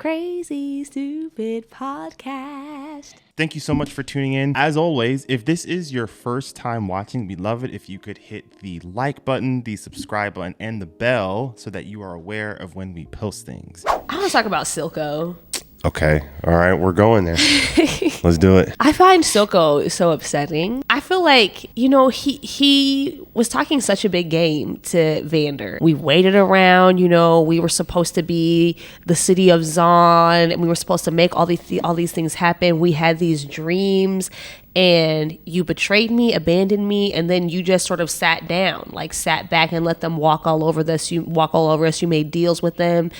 Crazy Stupid Podcast. Thank you so much for tuning in. As always, if this is your first time watching, we'd love it if you could hit the like button, the subscribe button, and the bell so that you are aware of when we post things. I want to talk about Silco. Okay. All right. We're going there. Let's do it. I find Silco so upsetting. I feel like, he was talking such a big game to Vander. We waited around, we were supposed to be the city of Zon, and we were supposed to make all these things happen. We had these dreams, and you betrayed me, abandoned me, and then you just sort of sat back and let them walk all over us. You made deals with them.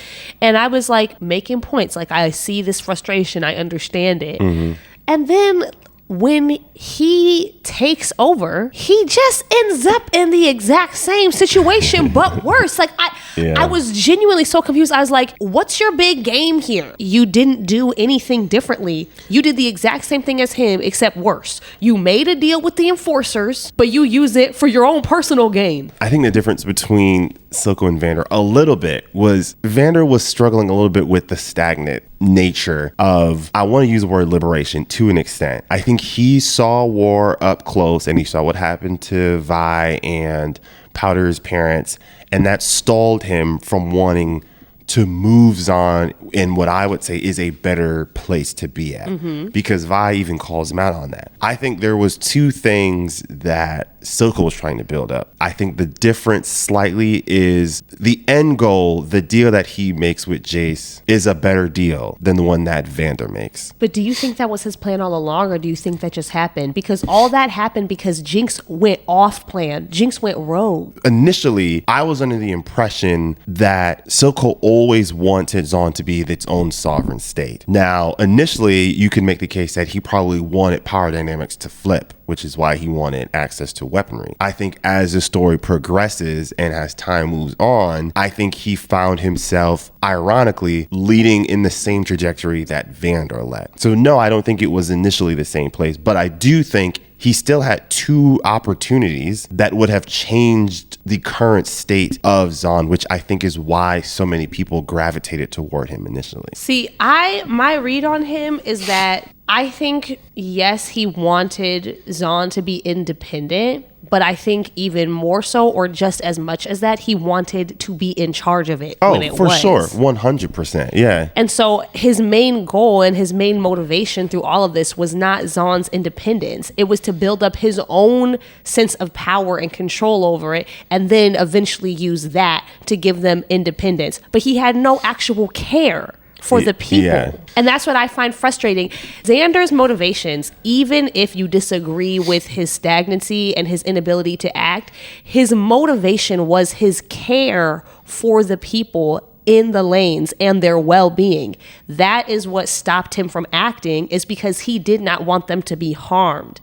And I was like making points. Like, I see this frustration. I understand it. Mm-hmm. And then when he takes over, he just ends up in the exact same situation, but worse. Like, I was genuinely so confused. I was like, what's your big game here? You didn't do anything differently. You did the exact same thing as him, except worse. You made a deal with the enforcers, but you use it for your own personal gain. I think the difference between Silco and Vander a little bit was Vander was struggling a little bit with the stagnant nature of, I want to use the word liberation to an extent. I think he saw war up close, and he saw what happened to Vi and Powder's parents, and that stalled him from wanting to move Zon in what I would say is a better place to be at, because Vi even calls him out on that. I think there was two things that Silco was trying to build up. I think the difference slightly is the end goal, the deal that he makes with Jace is a better deal than the one that Vander makes. But do you think that was his plan all along, or do you think that just happened? Because all that happened because Jinx went off plan. Jinx went rogue. Initially, I was under the impression that Silco always wanted Zon to be its own sovereign state. Now, initially, you could make the case that he probably wanted power dynamics to flip, which is why he wanted access to weaponry. I think as the story progresses and as time moves on, I think he found himself, ironically, leading in the same trajectory that Vander led. So no, I don't think it was initially the same place, but I do think he still had two opportunities that would have changed the current state of Zon, which I think is why so many people gravitated toward him initially. See, my read on him is that I think, yes, he wanted Zon to be independent, but I think even more so, or just as much as that, he wanted to be in charge of it when it was. Oh, for sure. 100%. Yeah. And so his main goal and his main motivation through all of this was not Zon's independence. It was to build up his own sense of power and control over it, and then eventually use that to give them independence. But he had no actual care for the people. Yeah. And that's what I find frustrating. Xander's motivations, even if you disagree with his stagnancy and his inability to act, his motivation was his care for the people in the lanes and their well-being. That is what stopped him from acting, is because he did not want them to be harmed.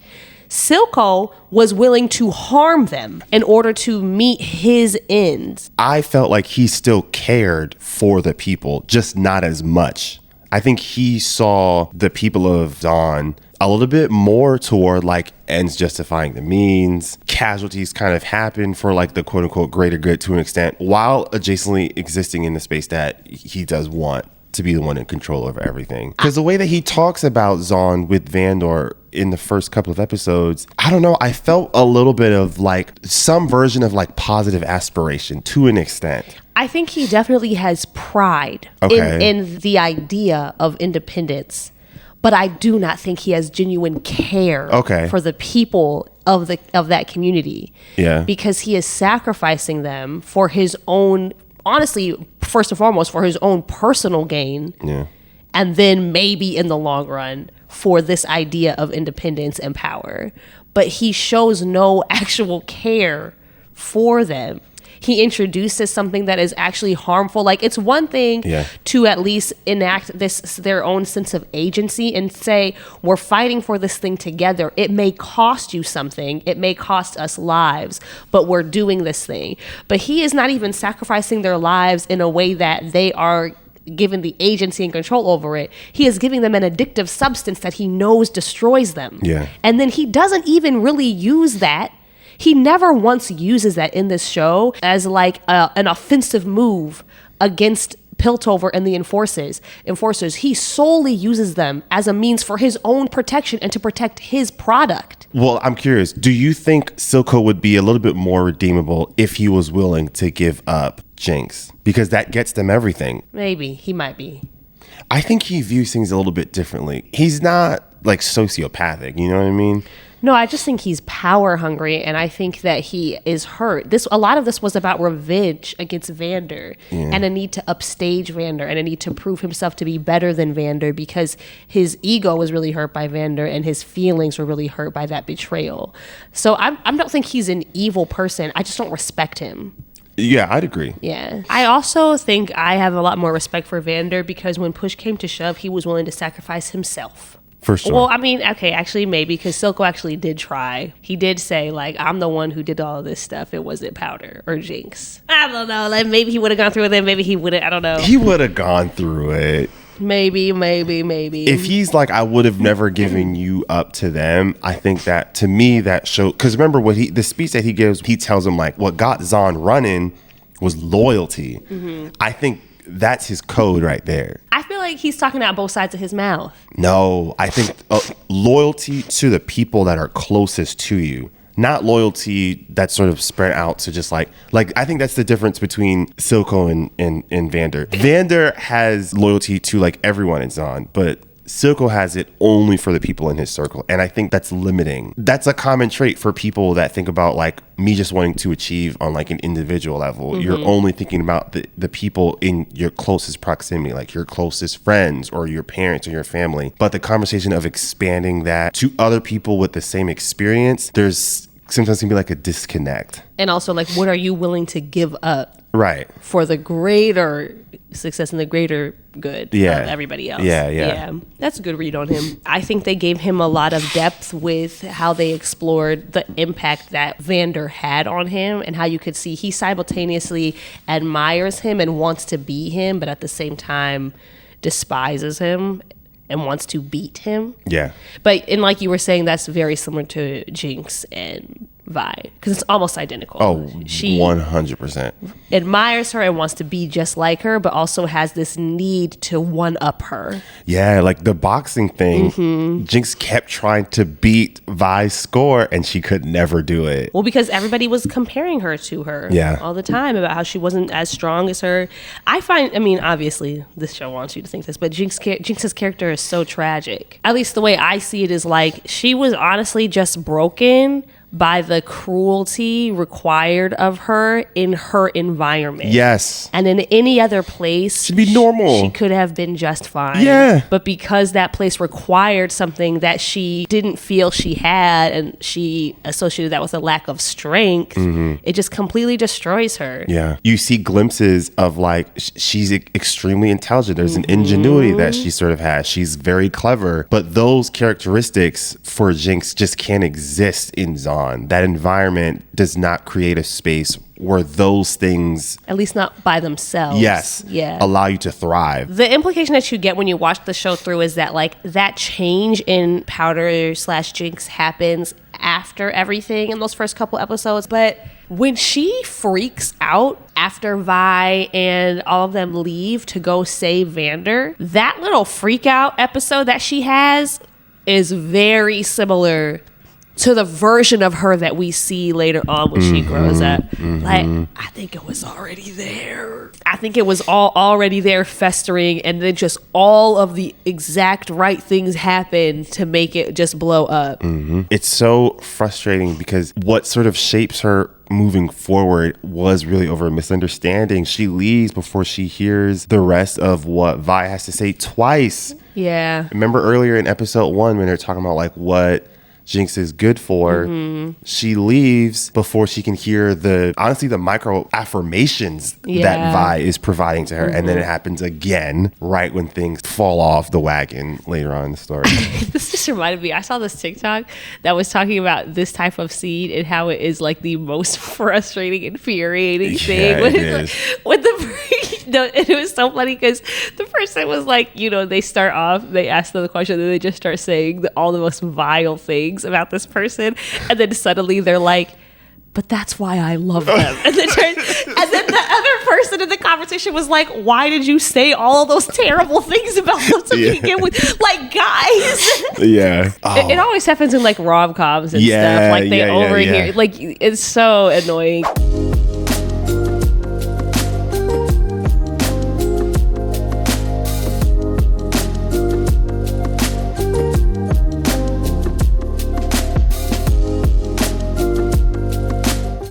Silco was willing to harm them in order to meet his ends. I felt like he still cared for the people, just not as much. I think he saw the people of Zon a little bit more toward like ends justifying the means. Casualties kind of happen for like the quote unquote greater good to an extent, while adjacently existing in the space that he does want to be the one in control over everything. Because the way that he talks about Zon with Vander in the first couple of episodes, I don't know, I felt a little bit of like some version of like positive aspiration to an extent. I think he definitely has pride in the idea of independence, but I do not think he has genuine care for the people of that community. Yeah. Because he is sacrificing them for his own, honestly, first and foremost, for his own personal gain. Yeah. And then maybe in the long run for this idea of independence and power. But he shows no actual care for them. He introduces something that is actually harmful. Like, it's one thing to at least enact their own sense of agency and say, we're fighting for this thing together. It may cost you something. It may cost us lives, but we're doing this thing. But he is not even sacrificing their lives in a way that they are given the agency and control over it. He is giving them an addictive substance that he knows destroys them. Yeah. And then he doesn't even really use that. He never once uses that in this show as like an offensive move against Piltover and the Enforcers, he solely uses them as a means for his own protection and to protect his product. Well, I'm curious. Do you think Silco would be a little bit more redeemable if he was willing to give up Jinx? Because that gets them everything. Maybe. He might be. I think he views things a little bit differently. He's not like sociopathic, you know what I mean? No, I just think he's power hungry, and I think that he is hurt. A lot of this was about revenge against Vander, and a need to upstage Vander, and a need to prove himself to be better than Vander, because his ego was really hurt by Vander, and his feelings were really hurt by that betrayal. So I don't think he's an evil person. I just don't respect him. Yeah, I'd agree. Yeah. I also think I have a lot more respect for Vander because when push came to shove, he was willing to sacrifice himself. For sure. Well, I mean, okay, actually, maybe, because Silco actually did try. He did say, like, I'm the one who did all of this stuff. It wasn't Powder or Jinx. I don't know. Like, maybe he would have gone through with it. Maybe he wouldn't. I don't know. He would have gone through it. Maybe. If he's like, I would have never given you up to them, I think that, to me, that showed. Because remember, the speech that he gives, he tells him, like, what got Zahn running was loyalty. Mm-hmm. I think that's his code right there. I feel like he's talking out both sides of his mouth. No, I think loyalty to the people that are closest to you, not loyalty that's sort of spread out to just like I think that's the difference between Silco and Vander. Vander has loyalty to like everyone in Zahn, but Silco has it only for the people in his circle. And I think that's limiting. That's a common trait for people that think about like me just wanting to achieve on like an individual level. Mm-hmm. You're only thinking about the people in your closest proximity, like your closest friends or your parents or your family. But the conversation of expanding that to other people with the same experience, there's sometimes can be like a disconnect. And also like, what are you willing to give up? Right. For the greater success and the greater good of everybody else. Yeah. That's a good read on him. I think they gave him a lot of depth with how they explored the impact that Vander had on him and how you could see he simultaneously admires him and wants to be him, but at the same time despises him and wants to beat him. Yeah. And like you were saying, that's very similar to Jinx and Vi, because it's almost identical. Oh, she 100%. Admires her and wants to be just like her, but also has this need to one-up her. Yeah, like the boxing thing, Jinx kept trying to beat Vi's score, and she could never do it. Well, because everybody was comparing her to her all the time about how she wasn't as strong as her. Obviously, this show wants you to think this, but Jinx's character is so tragic. At least the way I see it is like, she was honestly just broken by the cruelty required of her in her environment. Yes. And in any other place, she'd be normal. She could have been just fine. Yeah. But because that place required something that she didn't feel she had, and she associated that with a lack of strength, it just completely destroys her. Yeah. You see glimpses of like, she's extremely intelligent. There's an ingenuity that she sort of has. She's very clever. But those characteristics for Jinx just can't exist in Zahn. That environment does not create a space where those things, at least not by themselves, allow you to thrive. The implication that you get when you watch the show through is that like that change in Powder/Jinx happens after everything in those first couple episodes. But when she freaks out after Vi and all of them leave to go save Vander, that little freak out episode that she has is very similar to the version of her that we see later on when she grows up. Like, I think it was already there. I think it was all already there festering, and then just all of the exact right things happen to make it just blow up. It's so frustrating because what sort of shapes her moving forward was really over a misunderstanding. She leaves before she hears the rest of what Vi has to say twice. Yeah. Remember earlier in episode 1 when they're talking about like what Jinx is good for, she leaves before she can hear the micro affirmations that Vi is providing to her. And then it happens again right when things fall off the wagon later on in the story. This just reminded me, I saw this TikTok that was talking about this type of scene and how it is like the most frustrating, infuriating thing. And it was so funny because the person was like, they start off, they ask them the question, and then they just start saying all the most vile things about this person, and then suddenly they're like, but that's why I love them. And then the other person in the conversation was like, why did you say all those terrible things about them to begin with? Like, guys. Yeah. Oh. It always happens in like rom-coms and stuff. Like they overhear. Like, it's so annoying.